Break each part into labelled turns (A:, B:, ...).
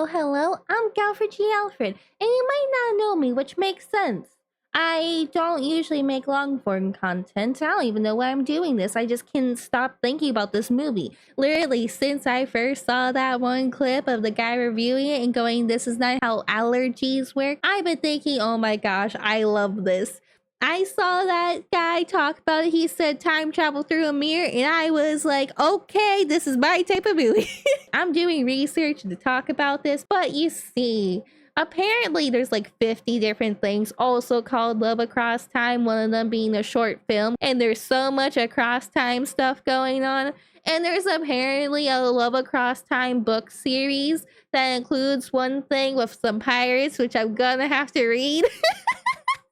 A: Hello, I'm Galfred G. Alfred, and you might not know me, which makes sense. I don't usually make long form content. I don't even know why I'm doing this. I just can't stop thinking about this movie. Literally, since I first saw that one clip of the guy reviewing it and going, "This is not how allergies work," I've been thinking, oh my gosh, I love this. I saw that guy talk about it. He said time travel through a mirror, and I was like, okay, this is my type of movie. I'm doing research to talk about this, but you see, apparently there's like 50 different things also called Love Across Time, one of them being a short film, and there's so much across time stuff going on. And there's apparently a Love Across Time book series that includes one thing with some pirates, which I'm gonna have to read.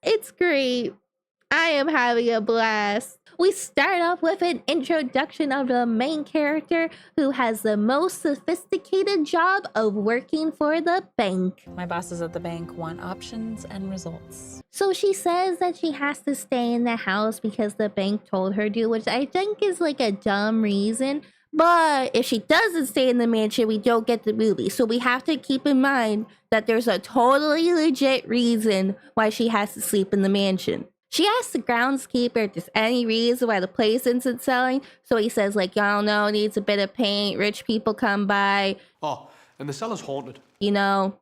A: It's great. I am having a blast. We start off with an introduction of the main character who has the most sophisticated job of working for the bank.
B: My bosses at the bank want options and results.
A: So she says that she has to stay in the house because the bank told her to, which I think is like a dumb reason. But if she doesn't stay in the mansion, we don't get the movie. So we have to keep in mind that there's a totally legit reason why she has to sleep in the mansion. She asks the groundskeeper if there's any reason why the place isn't selling. So he says, like, I don't know, needs a bit of paint, rich people come by.
C: Oh, and the cellar's haunted.
A: You know,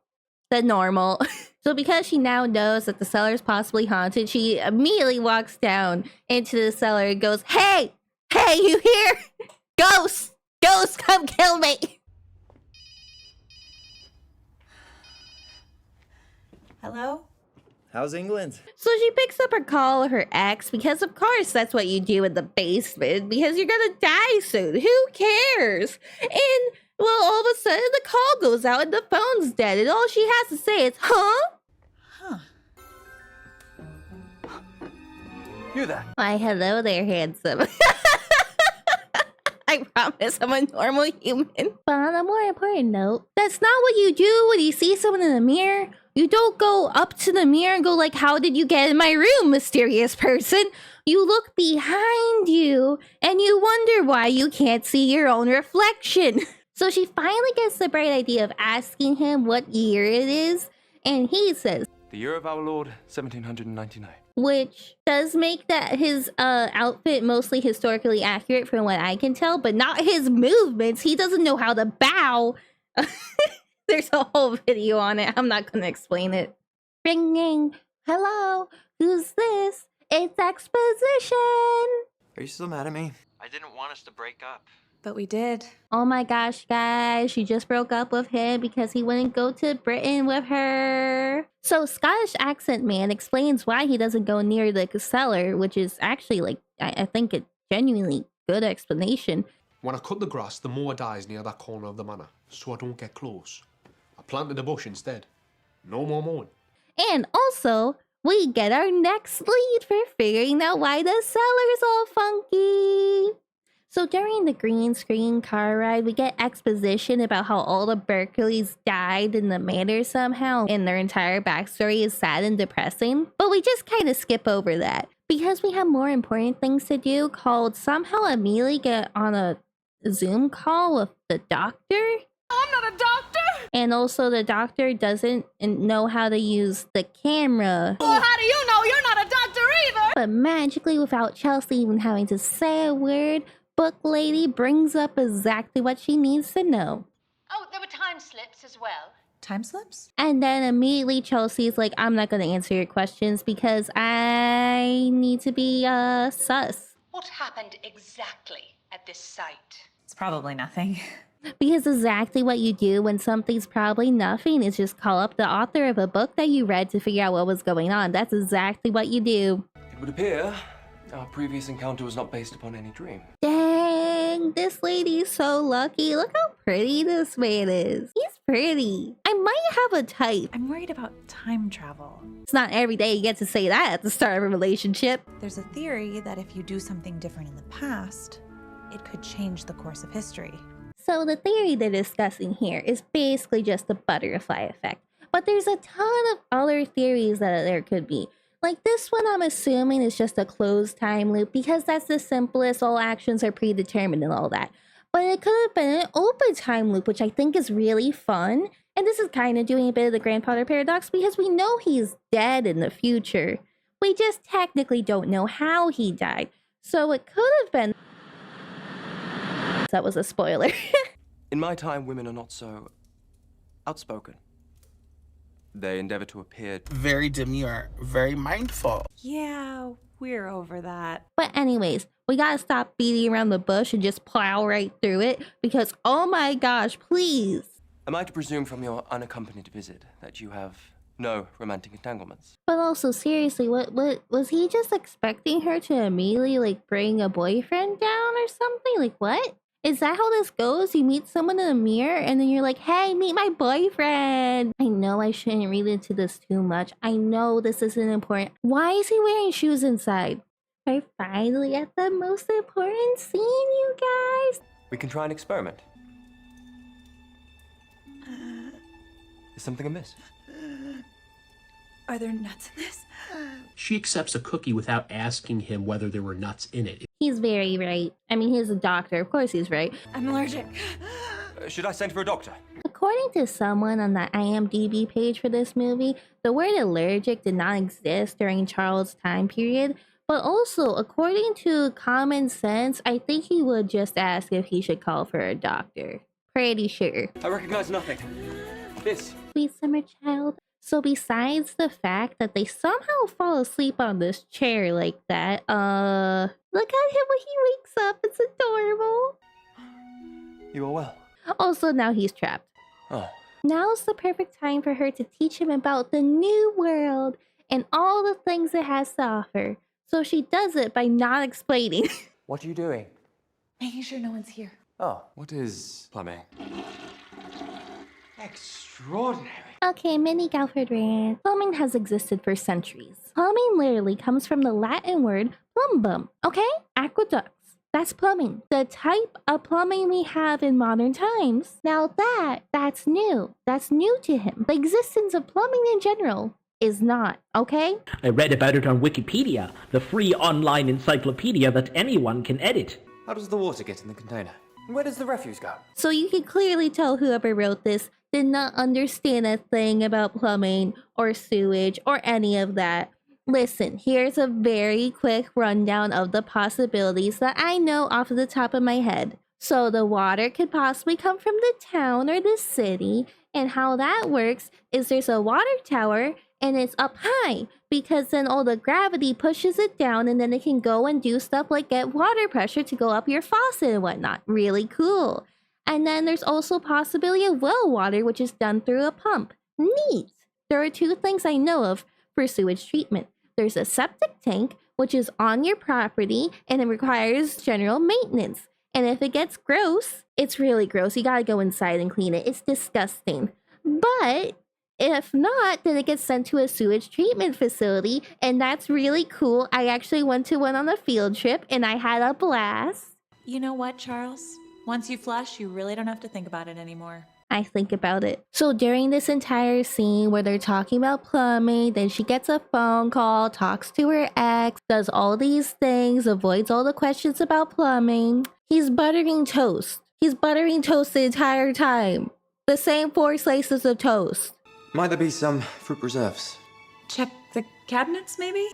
A: the normal. So because she now knows that the cellar's possibly haunted, she immediately walks down into the cellar and goes, hey, you here? Ghosts, come kill me.
B: Hello?
D: How's England?
A: So she picks up her call of her ex because of course that's what you do in the basement because you're gonna die soon. Who cares? And well, all of a sudden the call goes out and the phone's dead and all she has to say is, huh?
C: You there?
A: Why, hello there, handsome. I promise I'm a normal human. But on a more important note, that's not what you do when you see someone in the mirror. You don't go up to the mirror and go like, how did you get in my room, mysterious person? You look behind you and you wonder why you can't see your own reflection. So she finally gets the bright idea of asking him what year it is. And he says,
C: The year of our Lord, 1799.
A: Which does make that his outfit mostly historically accurate from what I can tell, but not his movements. He doesn't know how to bow. There's a whole video on it. I'm not going to explain it. Ringing. Hello. Who's this? It's exposition.
D: Are you still mad at me?
E: I didn't want us to break up.
B: But we did.
A: Oh my gosh, guys. She just broke up with him because he wouldn't go to Britain with her. So Scottish accent man explains why he doesn't go near the cellar, which is actually like, I think a genuinely good explanation.
C: When I cut the grass, the mower dies near that corner of the manor, so I don't get close. I planted a bush instead. No more mowing.
A: And also, we get our next lead for figuring out why the cellar's all funky. So during the green screen car ride, we get exposition about how all the Berkeleys died in the manor somehow, and their entire backstory is sad and depressing. But we just kind of skip over that because we have more important things to do, called somehow immediately get on a Zoom call with the doctor.
B: I'm not a doctor!
A: And also the doctor doesn't know how to use the camera.
B: Well, how do you know you're not a doctor either?
A: But magically, without Chelsea even having to say a word, Book Lady brings up exactly what she needs to know.
F: Oh, there were time slips as well.
B: Time slips?
A: And then immediately Chelsea's like, I'm not going to answer your questions because I need to be sus.
F: What happened exactly at this site?
B: It's probably nothing.
A: Because exactly what you do when something's probably nothing is just call up the author of a book that you read to figure out what was going on. That's exactly what you do.
E: It would appear our previous encounter was not based upon any dream.
A: Dang, this lady's so lucky. Look how pretty this man is. He's pretty. I might have a type.
B: I'm worried about time travel.
A: It's not every day you get to say that at the start of a relationship.
B: There's a theory that if you do something different in the past, it could change the course of history.
A: So the theory they're discussing here is basically just the butterfly effect. But there's a ton of other theories that there could be. Like this one, I'm assuming is just a closed time loop because that's the simplest. All actions are predetermined and all that. But it could have been an open time loop, which I think is really fun And this is kind of doing a bit of the grandfather paradox because we know he's dead in the future. We just technically don't know how he died. So it could have been... That was a spoiler.
E: In my time, women are not so outspoken. They endeavor to appear
G: Very demure, very mindful.
B: Yeah, we're over that.
A: But anyways, we gotta stop beating around the bush and just plow right through it because, oh my gosh, please.
E: Am I to presume from your unaccompanied visit that you have no romantic entanglements?
A: But also, seriously, what was he just expecting her to immediately, like, bring a boyfriend down or something? Like, what? Is that how this goes? You meet someone in a mirror and then you're like, hey, meet my boyfriend. I know I shouldn't read into this too much. I know this isn't important. Why is he wearing shoes inside? We're finally at the most important scene, you guys.
E: We can try an experiment. Is something amiss?
B: Are there nuts in this?
H: She accepts a cookie without asking him whether there were nuts in it.
A: He's very right. I mean, he's a doctor. Of course he's right.
B: I'm allergic.
E: Should I send for a doctor?
A: According to someone on the IMDb page for this movie, the word allergic did not exist during Charles' time period. But also, according to common sense, I think he would just ask if he should call for a doctor. Pretty sure.
E: I recognize nothing. This.
A: Sweet summer child. So besides the fact that they somehow fall asleep on this chair like that, look at him when he wakes up. It's adorable.
E: You are well.
A: Also, now he's trapped.
E: Oh.
A: Now's the perfect time for her to teach him about the new world and all the things it has to offer. So she does it by not explaining.
E: What are you doing?
B: Making sure no one's here.
E: Oh, what is plumbing? Extraordinary.
A: Okay, mini Galford rant. Plumbing has existed for centuries. Plumbing literally comes from the Latin word plumbum, okay? Aqueducts. That's plumbing. The type of plumbing we have in modern times. Now that's new. That's new to him. The existence of plumbing in general is not, okay?
I: I read about it on Wikipedia, the free online encyclopedia that anyone can edit.
D: How does the water get in the container?
E: Where does the refuse go?
A: So you can clearly tell whoever wrote this did not understand a thing about plumbing or sewage or any of that. Listen, here's a very quick rundown of the possibilities that I know off of the top of my head. So the water could possibly come from the town or the city, and how that works is there's a water tower and it's up high because then all the gravity pushes it down and then it can go and do stuff like get water pressure to go up your faucet and whatnot. Really cool. And then there's also possibility of well water, which is done through a pump. Neat. There are two things I know of for sewage treatment. There's a septic tank, which is on your property and it requires general maintenance. And if it gets gross, it's really gross. You gotta go inside and clean it. It's disgusting. But if not, then it gets sent to a sewage treatment facility, and that's really cool. I actually went to one on a field trip, and I had a blast.
B: You know what, Charles? Once you flush, you really don't have to think about it anymore.
A: I think about it. So during this entire scene where they're talking about plumbing, then she gets a phone call, talks to her ex, does all these things, avoids all the questions about plumbing. He's buttering toast. He's buttering toast the entire time. The same 4 slices of toast.
D: Might there be some fruit preserves?
B: Check the cabinets, maybe?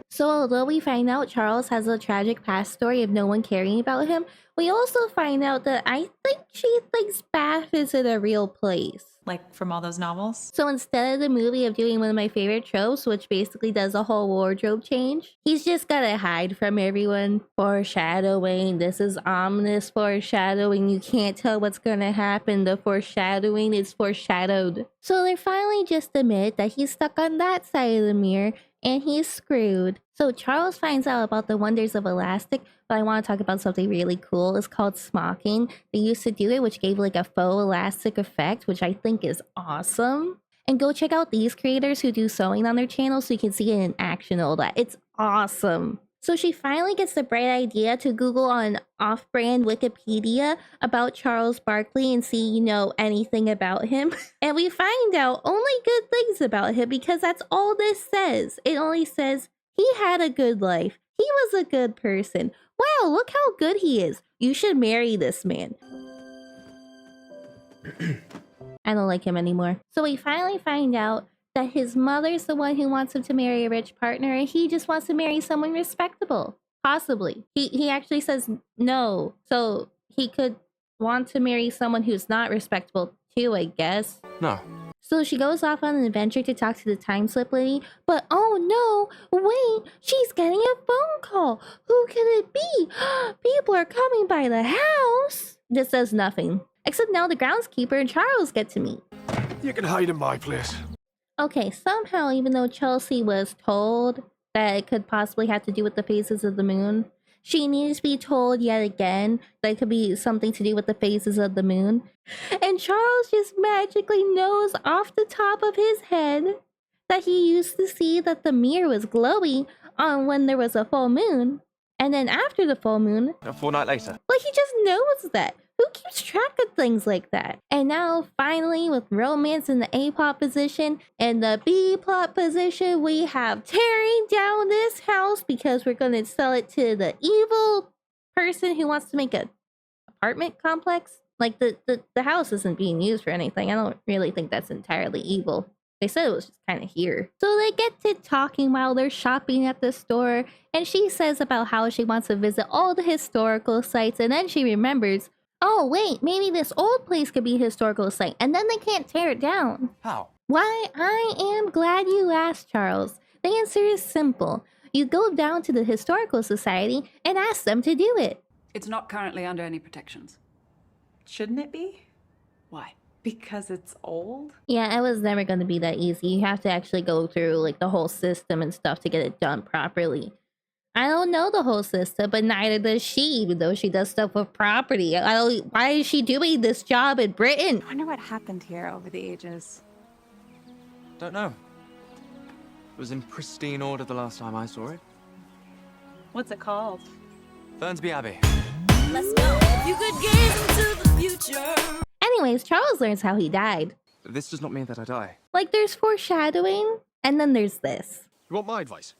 A: So although we find out Charles has a tragic past story of no one caring about him, we also find out that I think she thinks Bath isn't a real place.
B: Like from all those novels?
A: So instead of the movie of doing one of my favorite tropes, which basically does a whole wardrobe change, he's just gotta hide from everyone. Foreshadowing. This is ominous foreshadowing. You can't tell what's gonna happen. The foreshadowing is foreshadowed. So they finally just admit that he's stuck on that side of the mirror and he's screwed. So Charles finds out about the wonders of elastic, but I want to talk about something really cool. It's called smocking. They used to do it, which gave like a faux elastic effect, which I think is awesome. And go check out these creators who do sewing on their channel so you can see it in action and all that. It's awesome. So she finally gets the bright idea to Google on off-brand Wikipedia about Charles Barkley and see, anything about him. And we find out only good things about him because that's all this says. It only says he had a good life. He was a good person. Wow, look how good he is. You should marry this man. I don't like him anymore. So we finally find out that his mother's the one who wants him to marry a rich partner, and he just wants to marry someone respectable. Possibly. He actually says no. So he could want to marry someone who's not respectable too, I guess.
E: No.
A: So she goes off on an adventure to talk to the time slip lady, but oh no, wait, she's getting a phone call. Who could it be? People are coming by the house. This does nothing. Except now the groundskeeper and Charles get to meet.
C: You can hide in my place.
A: Okay, somehow even though Chelsea was told that it could possibly have to do with the phases of the moon, she needs to be told yet again that it could be something to do with the phases of the moon. And Charles just magically knows off the top of his head that he used to see that the mirror was glowy on when there was a full moon. And then after the full moon,
E: A fortnight later.
A: like he just knows that. Who keeps track of things like that? And now, finally, with romance in the A-plot position and the B-plot position, we have tearing down this house because we're going to sell it to the evil person who wants to make an apartment complex. Like, the house isn't being used for anything. I don't really think that's entirely evil. They said it was just kind of here. So they get to talking while they're shopping at the store, and she says about how she wants to visit all the historical sites, and then she remembers, oh, wait, maybe this old place could be a historical site, and then they can't tear it down.
E: How?
A: Why, I am glad you asked, Charles. The answer is simple. You go down to the Historical Society and ask them to do it.
J: It's not currently under any protections.
B: Shouldn't it be?
J: Why?
B: Because it's old?
A: Yeah, it was never going to be that easy. You have to actually go through, like, the whole system and stuff to get it done properly. I don't know the whole system, but neither does she, even though she does stuff with property. Why is she doing this job in Britain?
B: I wonder what happened here over the ages.
E: Don't know. It was in pristine order the last time I saw it.
B: What's it called?
E: Fernsby Abbey.
K: Let's go. You could gaze into the future.
A: Anyways, Charles learns how he died.
E: This does not mean that I die.
A: Like, there's foreshadowing, and then there's this.
C: You want my advice?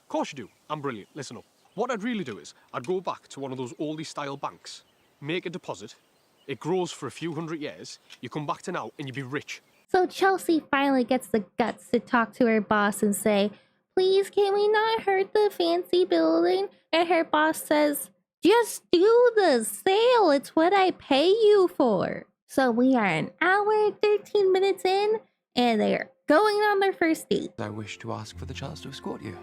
C: Of course you do. I'm brilliant. Listen up. What I'd really do is, I'd go back to one of those oldie-style banks, make a deposit, it grows for a few hundred years, you come back to now, and you'd be rich.
A: So Chelsea finally gets the guts to talk to her boss and say, please, can we not hurt the fancy building? And her boss says, just do the sale. It's what I pay you for. So we are an hour and 13 minutes in, and they are going on their first date.
E: I wish to ask for the chance to escort you.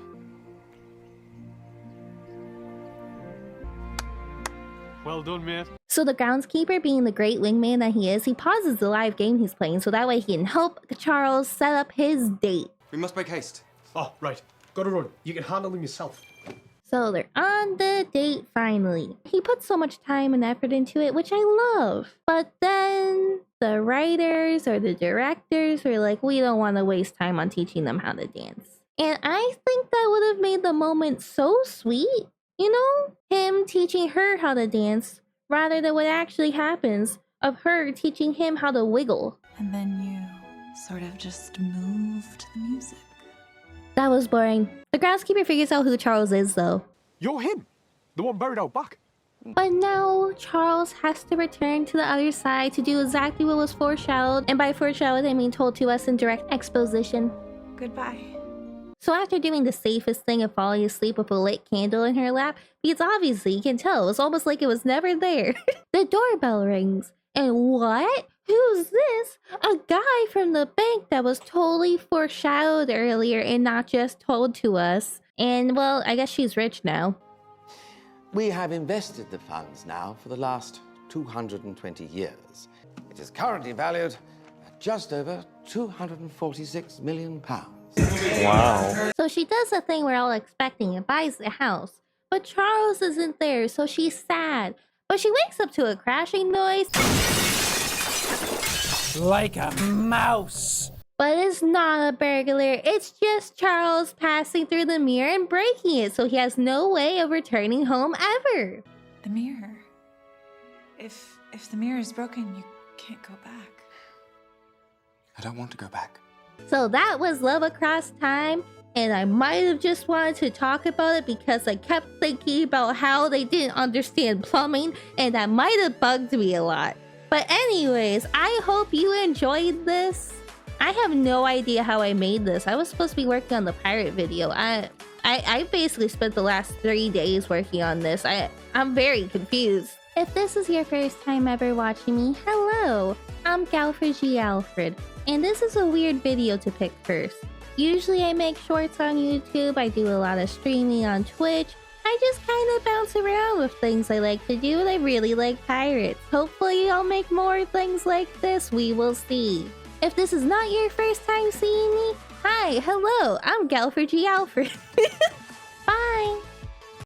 C: Well done, mate.
A: So the groundskeeper, being the great wingman that he is, he pauses the live game he's playing so that way he can help Charles set up his date.
D: We must make haste.
C: Oh, right. Gotta run. You can handle them yourself.
A: So they're on the date finally. He put so much time and effort into it, which I love. But then the writers or the directors were like, we don't want to waste time on teaching them how to dance. And I think that would have made the moment so sweet. You know, him teaching her how to dance rather than what actually happens of her teaching him how to wiggle.
B: And then you sort of just move to the music.
A: That was boring. The groundskeeper figures out who Charles is, though.
C: You're him. The one buried out back.
A: But now Charles has to return to the other side to do exactly what was foreshadowed. And by foreshadowed, I mean told to us in direct exposition.
B: Goodbye.
A: So after doing the safest thing of falling asleep with a lit candle in her lap, because obviously you can tell it was almost like it was never there, the doorbell rings. And what? Who's this? A guy from the bank that was totally foreshadowed earlier and not just told to us. And well, I guess she's rich now.
L: We have invested the funds now for the last 220 years. It is currently valued at just over £246 million.
E: Wow.
A: So she does the thing we're all expecting and buys the house. But Charles isn't there, so she's sad. But she wakes up to a crashing noise.
G: Like a mouse.
A: But it's not a burglar. It's just Charles passing through the mirror and breaking it, so he has no way of returning home ever.
B: The mirror. If the mirror is broken, you can't go back.
E: I don't want to go back.
A: So that was Love Across Time, and I might have just wanted to talk about it because I kept thinking about how they didn't understand plumbing, and that might have bugged me a lot. But anyways, I hope you enjoyed this. I have no idea how I made this. I was supposed to be working on the pirate video. I basically spent the last 3 days working on this. I'm very confused. If this is your first time ever watching me, hello! I'm Galford G. Alfred, and this is a weird video to pick first. Usually I make shorts on YouTube, I do a lot of streaming on Twitch. I just kind of bounce around with things I like to do, and I really like pirates. Hopefully I'll make more things like this, we will see. If this is not your first time seeing me, hi, hello, I'm Galford G. Alfred.